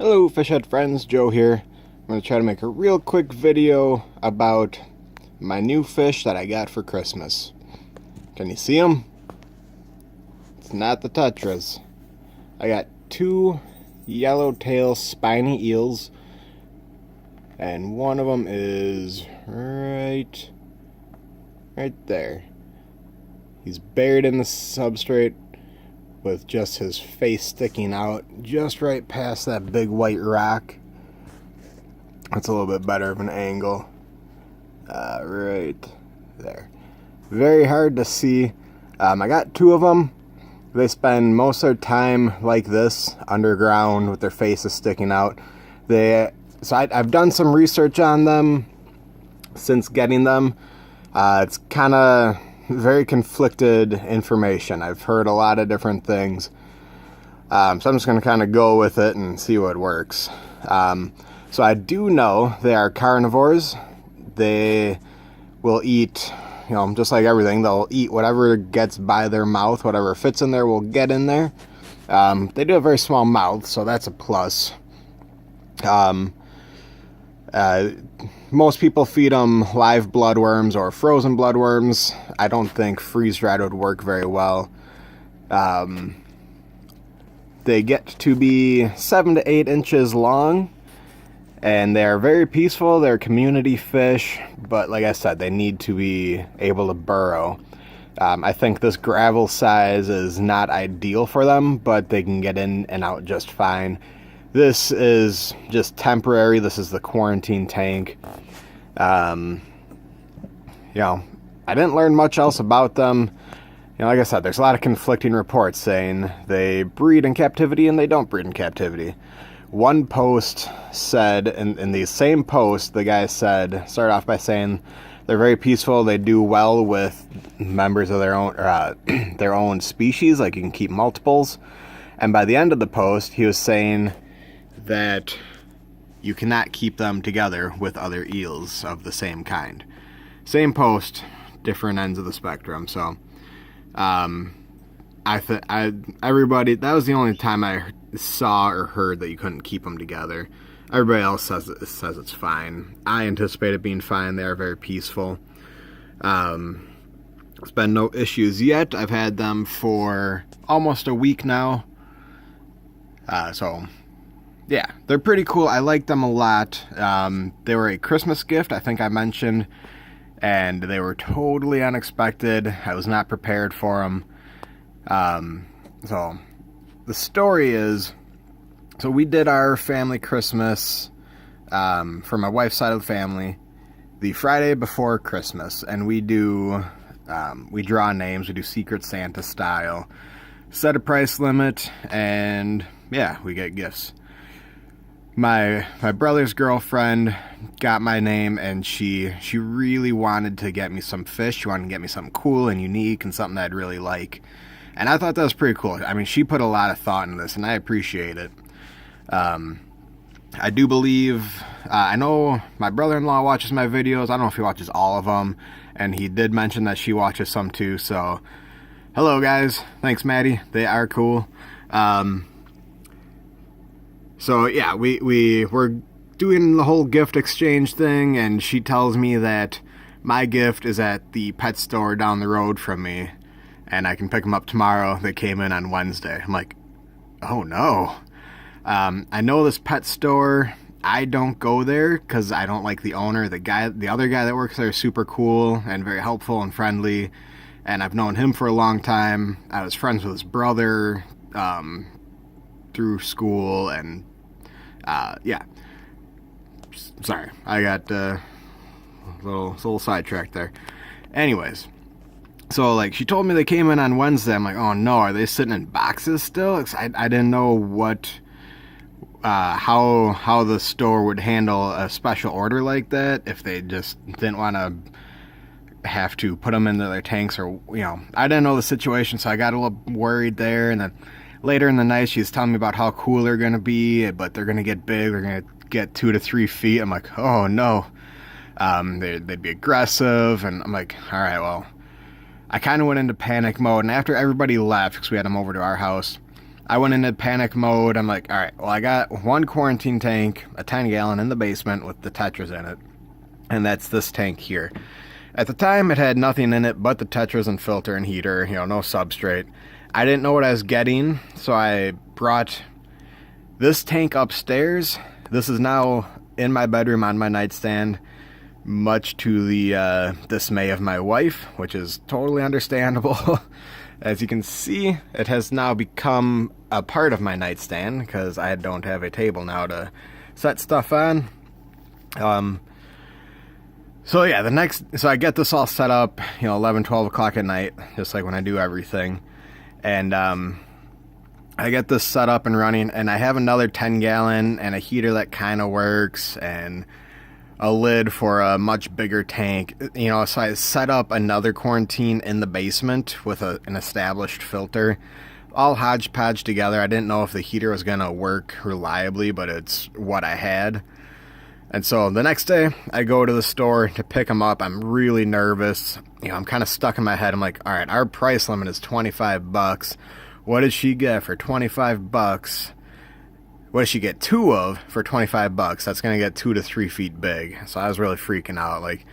Hello Fishhead friends, Joe here. I'm going to try to make a real quick video about my new fish that I got for Christmas. Can you see them? It's not the tetras. I got two yellowtail spiny eels, and one of them is right there. He's buried in the substrate with just his face sticking out just right past that big white rock. That's a little bit better of an angle. Right there. Very hard to see. I got two of them. They spend most of their time like this, underground with their faces sticking out. I've done some research on them since getting them. It's kind of very conflicted information. I've heard a lot of different things. So I'm just going to kind of go with it and see what works. So I do know they are carnivores. They will eat, just like everything. They'll eat whatever gets by their mouth. Whatever fits in there will get in there. They do have very small mouths, so that's a plus. Most people feed them live bloodworms or frozen bloodworms. I don't think freeze-dried would work very well. They get to be 7 to 8 inches long, and they're very peaceful. They're community fish, but like I said, they need to be able to burrow. I think this gravel size is not ideal for them, but they can get in and out just fine. This is just temporary. This is the quarantine tank. I didn't learn much else about them. Like I said, there's a lot of conflicting reports saying they breed in captivity and they don't breed in captivity. One post said, in the same post, the guy started off by saying they're very peaceful. They do well with members of their own species. Like, you can keep multiples. And by the end of the post, he was saying that you cannot keep them together with other eels of the same kind. Same post, different ends of the spectrum. So, everybody, that was the only time I saw or heard that you couldn't keep them together. Everybody else says it's fine. I anticipate it being fine. They are very peaceful. It's been no issues yet. I've had them for almost a week now. Yeah, they're pretty cool. I like them a lot. They were a Christmas gift, I think I mentioned, and they were totally unexpected. I was not prepared for them. So the story is, we did our family Christmas, for my wife's side of the family, the Friday before Christmas, and we draw names, we do Secret Santa style, set a price limit, and yeah, we get gifts. My brother's girlfriend got my name, and she really wanted to get me some fish. She wanted to get me something cool and unique and something that I'd really like. And I thought that was pretty cool. I mean, she put a lot of thought into this, and I appreciate it. I do believe, I know my brother-in-law watches my videos. I don't know if he watches all of them, and he did mention that she watches some too. So, hello guys. Thanks, Maddie. They are cool. So yeah, we were doing the whole gift exchange thing, and she tells me that my gift is at the pet store down the road from me, and I can pick them up tomorrow. They came in on Wednesday. I'm like, oh no. I know this pet store. I don't go there because I don't like the owner. The other guy that works there is super cool and very helpful and friendly, and I've known him for a long time. I was friends with his brother through school, and yeah. Sorry, I got a little sidetracked there. Anyways, so she told me they came in on Wednesday. I'm like, oh no, are they sitting in boxes still? I didn't know how the store would handle a special order like that, if they just didn't want to have to put them into their tanks, or I didn't know the situation, so I got a little worried there. And then later in the night, she's telling me about how cool they're going to be, but they're going to get big. They're going to get 2 to 3 feet. I'm like, oh no. They'd be aggressive, and I'm like, all right, well, I kind of went into panic mode. And after everybody left, because we had them over to our house, I went into panic mode. I'm like, all right, well, I got one quarantine tank, a 10-gallon in the basement with the Tetras in it, and that's this tank here. At the time, it had nothing in it but the Tetras and filter and heater, no substrate. I didn't know what I was getting, so I brought this tank upstairs. This is now in my bedroom on my nightstand, much to the dismay of my wife, which is totally understandable. As you can see, it has now become a part of my nightstand because I don't have a table now to set stuff on. So yeah, so I get this all set up, 11, 12 o'clock at night, just like when I do everything. And I get this set up and running, and I have another 10-gallon and a heater that kind of works, and a lid for a much bigger tank. So I set up another quarantine in the basement with an established filter. All hodgepodge together. I didn't know if the heater was going to work reliably, but it's what I had. And so the next day, I go to the store to pick them up. I'm really nervous. I'm kind of stuck in my head. I'm like, all right, our price limit is $25. What did she get for $25? What does she get 2 of for $25? That's going to get 2 to 3 feet big. So I was really freaking out. Like,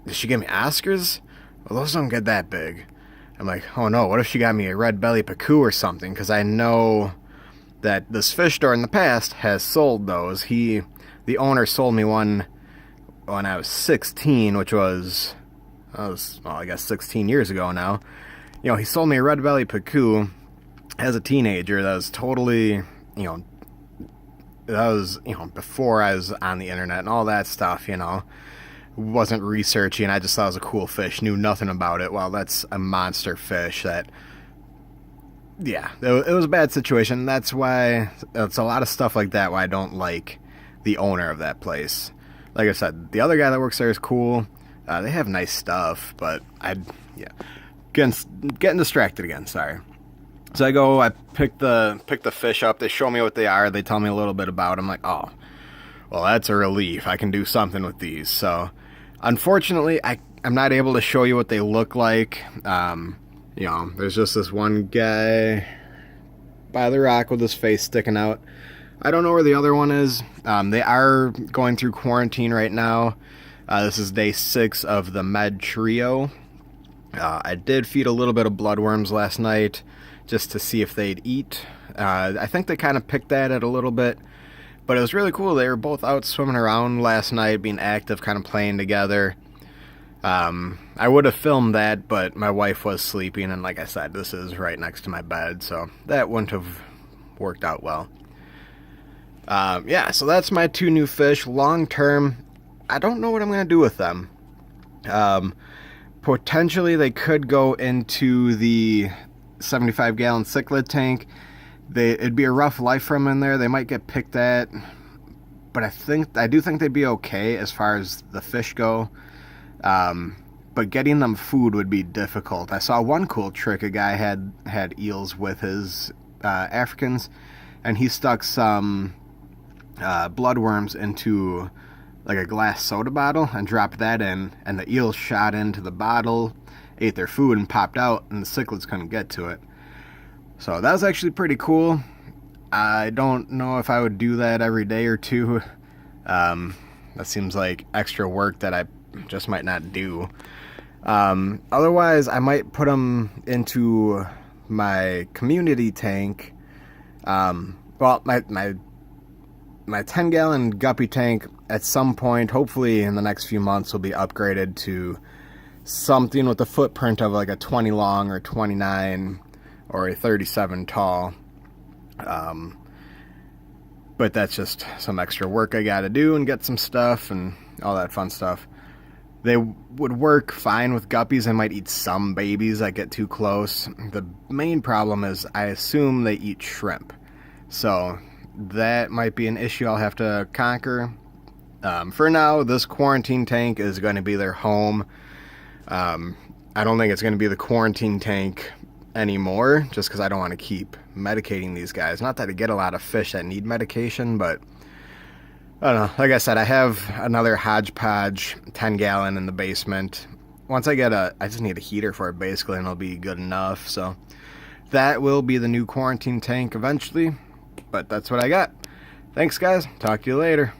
did she give me Oscars? Well, those don't get that big. I'm like, oh no, what if she got me a red belly Pacu or something? Because I know that this fish store in the past has sold those. The owner sold me one when I was 16, which was, I guess 16 years ago now. He sold me a red belly Pacu as a teenager. That was totally, before I was on the internet and all that stuff, wasn't researching. I just thought it was a cool fish, knew nothing about it. Well, that's a monster fish that, yeah, it was a bad situation. That's why it's a lot of stuff like that why I don't like the owner of that place. Like I said, the other guy that works there is cool. They have nice stuff, but getting distracted again, sorry. So I pick the fish up. They show me what they are. They tell me a little bit about them. I'm like, oh, well, that's a relief. I can do something with these. So, unfortunately, I'm not able to show you what they look like. There's just this one guy by the rock with his face sticking out. I don't know where the other one is. They are going through quarantine right now. This is day 6 of the Med Trio. I did feed a little bit of bloodworms last night just to see if they'd eat. I think they kind of picked at it a little bit, but it was really cool. They were both out swimming around last night, being active, kind of playing together. I would have filmed that, but my wife was sleeping, and like I said, this is right next to my bed, so that wouldn't have worked out well. So that's my 2 new fish. Long term, I don't know what I'm going to do with them. Potentially they could go into the 75-gallon cichlid tank. It'd be a rough life for them in there. They might get picked at, but I do think they'd be okay as far as the fish go. But getting them food would be difficult. I saw one cool trick. A guy had eels with his Africans, and he stuck some bloodworms into like a glass soda bottle and dropped that in, and the eels shot into the bottle, ate their food, and popped out, and the cichlids couldn't get to it. So that was actually pretty cool. I don't know if I would do that every day or two. That seems like extra work that I just might not do. Otherwise, I might put them into my community tank. My 10-gallon guppy tank at some point, hopefully in the next few months, will be upgraded to something with the footprint of like a 20 long or 29 or a 37 tall. But that's just some extra work I gotta do and get some stuff and all that fun stuff. They would work fine with guppies. I might eat some babies that get too close. The main problem is I assume they eat shrimp. So that might be an issue I'll have to conquer. For now, this quarantine tank is going to be their home. I don't think it's going to be the quarantine tank anymore, just because I don't want to keep medicating these guys. Not that I get a lot of fish that need medication, but I don't know. Like I said, I have another hodgepodge 10-gallon in the basement. Once I get I just need a heater for it basically, and it'll be good enough. So that will be the new quarantine tank eventually. But that's what I got. Thanks, guys. Talk to you later.